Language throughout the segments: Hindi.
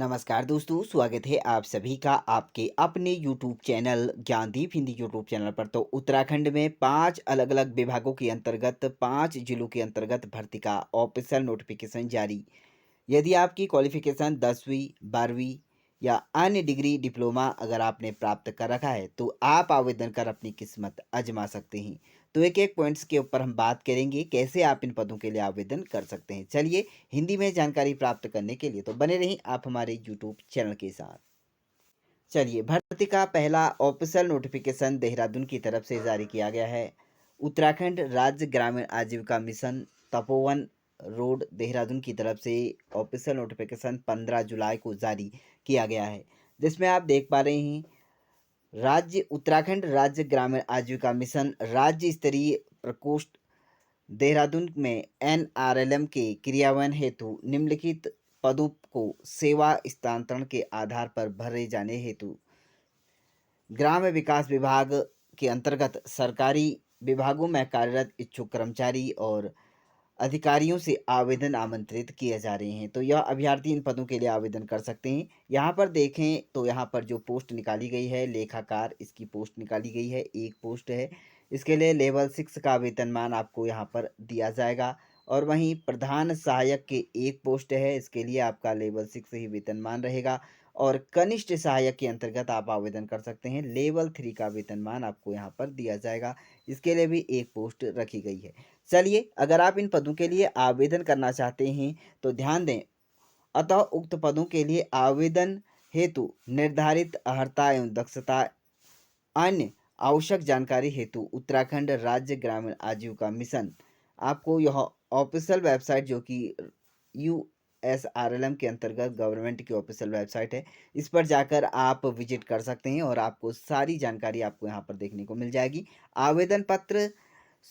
नमस्कार दोस्तों, स्वागत है आप सभी का आपके अपने YouTube channel Gyandeep Hindi YouTube channel पर। तो उत्तराखंड में 5 अलग-अलग विभागों के अंतर्गत 5 जिलों के अंतर्गत भर्ती का ऑफिशियल नोटिफिकेशन जारी। यदि आपकी क्वालिफ़िकेशन 10वीं, 12वीं या अन्य डिग्री डिप्लोमा अगर आपने प्राप्त कर रखा है, तो आप आवेदन कर अपनी किस्मत आज़मा सकते हैं। तो एक-एक पॉइंट्स के ऊपर हम बात करेंगे, कैसे आप इन पदों के लिए आवेदन कर सकते हैं। चलिए, हिंदी में जानकारी प्राप्त करने के लिए तो बने रहिए आप हमारे यूट्यूब चैनल के साथ। चलिए, भर्ती का पहला ऑफिशियल नोटिफिकेशन देहरादून की तरफ से जारी किया गया है। उत्तराखंड राज्य ग्रामीण आजीविका मिशन तपोवन रोड देहरादून की तरफ से ऑफिशियल नोटिफिकेशन 15 जुलाई को जारी किया गया है, जिसमें आप देख पा रहे हैं राज्य उत्तराखंड राज्य ग्रामीण आजीविका मिशन राज्य स्तरीय प्रकोष्ठ देहरादून में एनआरएलएम के क्रियान्वयन हेतु निम्नलिखित पदों को सेवा स्थानांतरण के आधार पर भरे जाने हेतु ग्राम्य विकास विभाग के अंतर्गत सरकारी विभागों में कार्यरत इच्छुक कर्मचारी और अधिकारियों से आवेदन आमंत्रित किए जा रहे हैं। तो यह अभ्यर्थी इन पदों के लिए आवेदन कर सकते हैं। यहाँ पर देखें तो यहाँ पर जो पोस्ट निकाली गई है लेखाकार, इसकी पोस्ट निकाली गई है, एक पोस्ट है। इसके लिए लेवल 6 का वेतनमान आपको यहाँ पर दिया जाएगा। और वहीं प्रधान सहायक के एक पोस्ट है, इसके लिए आपका लेवल 6 ही वेतनमान रहेगा। और कनिष्ठ सहायक के अंतर्गत आप आवेदन कर सकते हैं, लेवल 3 का वेतनमान आपको यहाँ पर दिया जाएगा। इसके लिए भी एक पोस्ट रखी गई है। चलिए, अगर आप इन पदों के लिए आवेदन करना चाहते हैं तो ध्यान दें, अतः उक्त पदों के लिए आवेदन हेतु निर्धारित अर्हता एवं दक्षता अन्य आवश्यक जानकारी हेतु उत्तराखंड राज्य ग्रामीण आजीविका मिशन आपको यह ऑफिशियल वेबसाइट जो कि यूएसआरएलएम के अंतर्गत गवर्नमेंट की ऑफिशियल वेबसाइट है, इस पर जाकर आप विजिट कर सकते हैं और आपको सारी जानकारी आपको यहाँ पर देखने को मिल जाएगी। आवेदन पत्र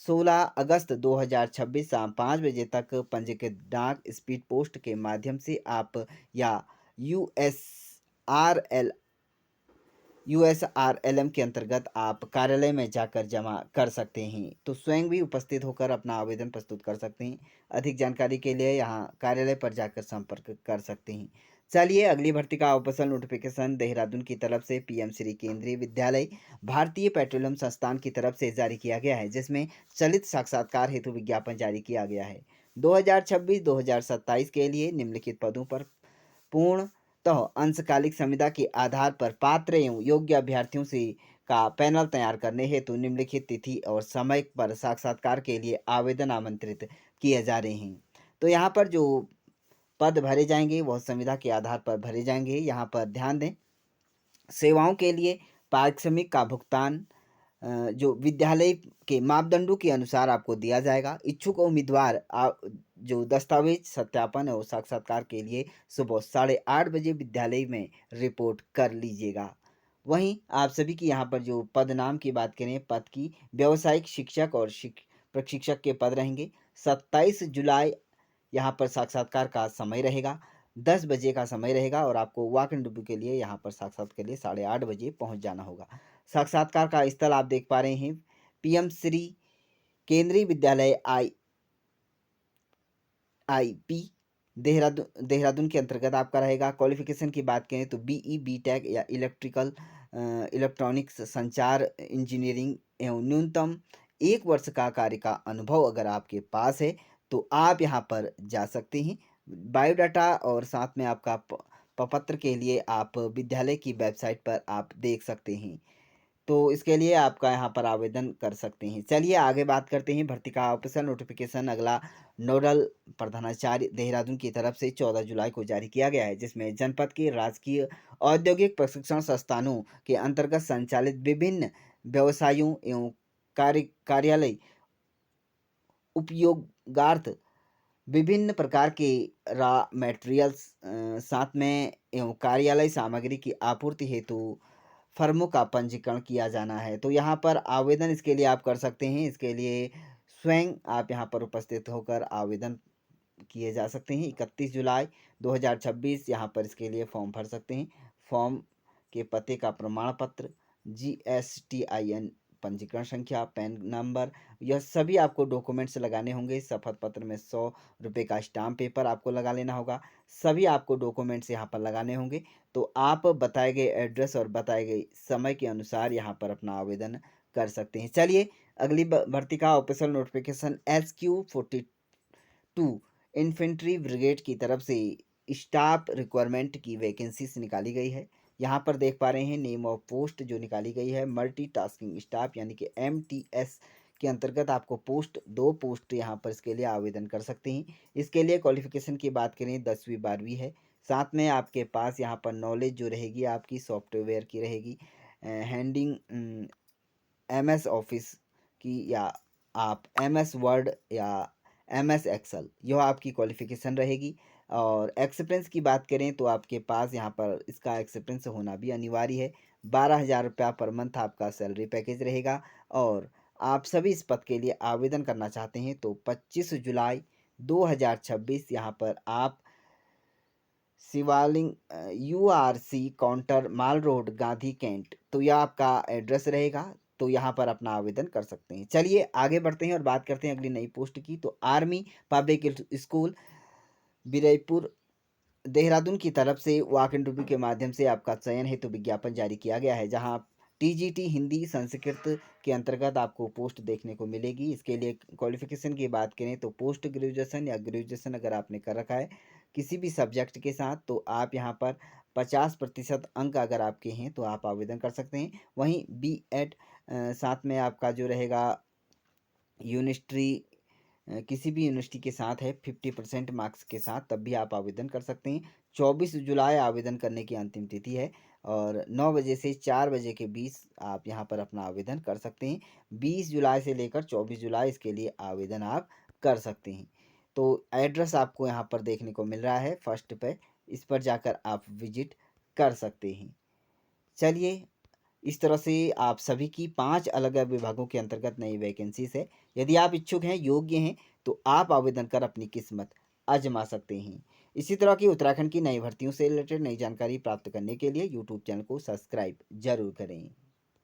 16 अगस्त 2026 शाम 5 बजे तक पंजीकृत डाक स्पीड पोस्ट के माध्यम से आप या यूएसआरएल यूएसआरएलएम के अंतर्गत आप कार्यालय में जाकर जमा कर सकते हैं। तो स्वयं भी उपस्थित होकर अपना आवेदन प्रस्तुत कर सकते हैं। अधिक जानकारी के लिए यहाँ कार्यालय पर जाकर संपर्क कर सकते हैं। चलिए, अगली भर्ती का ऑफिशियल नोटिफिकेशन देहरादून की तरफ से पीएम श्री केंद्रीय विद्यालय भारतीय पेट्रोलियम संस्थान की तरफ से जारी किया गया है, जिसमें चलित साक्षात्कार हेतु विज्ञापन जारी किया गया है। 2026-2027 के लिए निम्नलिखित पदों पर पूर्ण तो अंशकालिक संविदा के आधार पर पात्र एवं योग्य अभ्यर्थियों से का पैनल तैयार करने हेतु निम्नलिखित तिथि और समय पर साक्षात्कार के लिए आवेदन आमंत्रित किए जा रहे हैं। तो यहाँ पर जो पद भरे जाएंगे वह संविदा के आधार पर भरे जाएंगे। यहाँ पर ध्यान दें, सेवाओं के लिए पारिश्रमिक का भुगतान जो विद्यालय के मापदंडों के अनुसार आपको दिया जाएगा। इच्छुक उम्मीदवार जो दस्तावेज सत्यापन और साक्षात्कार के लिए सुबह 8:30 बजे विद्यालय में रिपोर्ट कर लीजिएगा। वहीं आप सभी की यहाँ पर जो पद नाम की बात करें, पद की व्यावसायिक शिक्षक और प्रशिक्षक के पद रहेंगे। 27 जुलाई यहाँ पर साक्षात्कार का समय रहेगा, 10 बजे का समय रहेगा और आपको वॉक इन इंटरव्यू के लिए यहाँ पर साक्षात के लिए 8:30 बजे पहुँच जाना होगा। साक्षात्कार का स्थल आप देख पा रहे हैं, पीएम श्री केंद्रीय विद्यालय आईपी देहरादून के अंतर्गत आपका रहेगा। क्वालिफिकेशन की बात करें तो बीई, बीटेक या इलेक्ट्रॉनिक्स संचार इंजीनियरिंग एवं न्यूनतम 1 वर्ष का कार्य का अनुभव अगर आपके पास है तो आप यहाँ पर जा सकते हैं। बायोडाटा और साथ में आपका प्रपत्र के लिए आप विद्यालय की वेबसाइट पर आप देख सकते हैं। तो इसके लिए आपका यहाँ पर आवेदन कर सकते हैं। चलिए, आगे बात करते हैं भर्ती का ऑफिशियल नोटिफिकेशन अगला नोडल प्रधानाचार्य देहरादून की तरफ से 14 जुलाई को जारी किया गया है, जिसमें जनपद के राजकीय औद्योगिक प्रशिक्षण संस्थानों के अंतर्गत संचालित विभिन्न व्यवसायों एवं कार्यालय उपयोगार्थ विभिन्न प्रकार के रॉ मटेरियल्स साथ में एवं कार्यालय सामग्री की आपूर्ति हेतु फर्मों का पंजीकरण किया जाना है। तो यहाँ पर आवेदन इसके लिए आप कर सकते हैं। इसके लिए स्वयं आप यहाँ पर उपस्थित होकर आवेदन किए जा सकते हैं। 31 जुलाई 2026 यहाँ पर इसके लिए फॉर्म भर सकते हैं। फॉर्म के पते का प्रमाण पत्र, जीएसटीआईएन, पंजीकरण संख्या, पैन नंबर, यह सभी आपको डॉक्यूमेंट्स लगाने होंगे। शपथ पत्र में 100 रुपये का स्टाम्प पेपर आपको लगा लेना होगा। सभी आपको डॉक्यूमेंट्स यहाँ पर लगाने होंगे। तो आप बताए गए एड्रेस और बताए गए समय के अनुसार यहाँ पर अपना आवेदन कर सकते हैं। चलिए अगली भर्ती का official notification SQ42 infantry brigade की तरफ से स्टाफ रिक्वायरमेंट की वैकेंसीज निकाली गई है। यहाँ पर देख पा रहे हैं नेम ऑफ पोस्ट जो निकाली गई है मल्टीटास्किंग स्टाफ यानी कि MTS के अंतर्गत आपको पोस्ट 2 पोस्ट यहाँ पर इसके लिए आवेदन कर सकते हैं। इसके लिए क्वालिफिकेशन की बात करें 10वीं 12वीं है। साथ में आपके पास यहाँ पर नॉलेज जो रहेगी आपकी सॉफ्टवेयर की रहेगी, हैंडिंग MS ऑफिस की, या आप MS वर्ड या MS एक्सेल, यह आपकी क्वालिफिकेशन रहेगी। और एक्सपीरियंस की बात करें तो आपके पास यहाँ पर इसका एक्सपीरियंस होना भी अनिवार्य है। 12,000 रुपया पर मंथ आपका सैलरी पैकेज रहेगा। और आप सभी इस पद के लिए आवेदन करना चाहते हैं तो 25 जुलाई 2026 यहाँ पर आप शिवालिंग URC काउंटर माल रोड गांधी कैंट, तो यह आपका एड्रेस रहेगा। तो यहाँ पर अपना आवेदन कर सकते हैं। चलिए आगे बढ़ते हैं और बात करते हैं अगली नई पोस्ट की। तो आर्मी पब्लिक स्कूल बिरईपुर देहरादून की तरफ से वॉक इंटरव्यू के माध्यम से आपका चयन हेतु विज्ञापन जारी किया गया है, जहां TGT हिंदी संस्कृत के अंतर्गत आपको पोस्ट देखने को मिलेगी। इसके लिए क्वालिफिकेशन की बात करें तो पोस्ट ग्रेजुएशन या ग्रेजुएशन अगर आपने कर रखा है किसी भी सब्जेक्ट के साथ तो आप यहाँ पर 50% अंक अगर आपके हैं तो आप आवेदन कर सकते हैं। वहीं B.Ed साथ में आपका जो रहेगा यूनिवर्सिटी, किसी भी यूनिवर्सिटी के साथ है 50% मार्क्स के साथ, तब भी आप आवेदन कर सकते हैं। 24 जुलाई आवेदन करने की अंतिम तिथि है और 9 बजे से 4 बजे के बीच आप यहाँ पर अपना आवेदन कर सकते हैं। 20 जुलाई से लेकर 24 जुलाई इसके लिए आवेदन आप कर सकते हैं। तो एड्रेस आपको यहाँ पर देखने को मिल रहा है फर्स्ट पे, इस पर जाकर आप विजिट कर सकते हैं। चलिए इस तरह से आप सभी की 5 अलग-अलग विभागों के अंतर्गत नई वैकेंसीज़ है। यदि आप इच्छुक हैं, योग्य हैं, तो आप आवेदन कर अपनी किस्मत आज़मा सकते हैं। इसी तरह की उत्तराखंड की नई भर्तियों से रिलेटेड नई जानकारी प्राप्त करने के लिए यूट्यूब चैनल को सब्सक्राइब ज़रूर करें।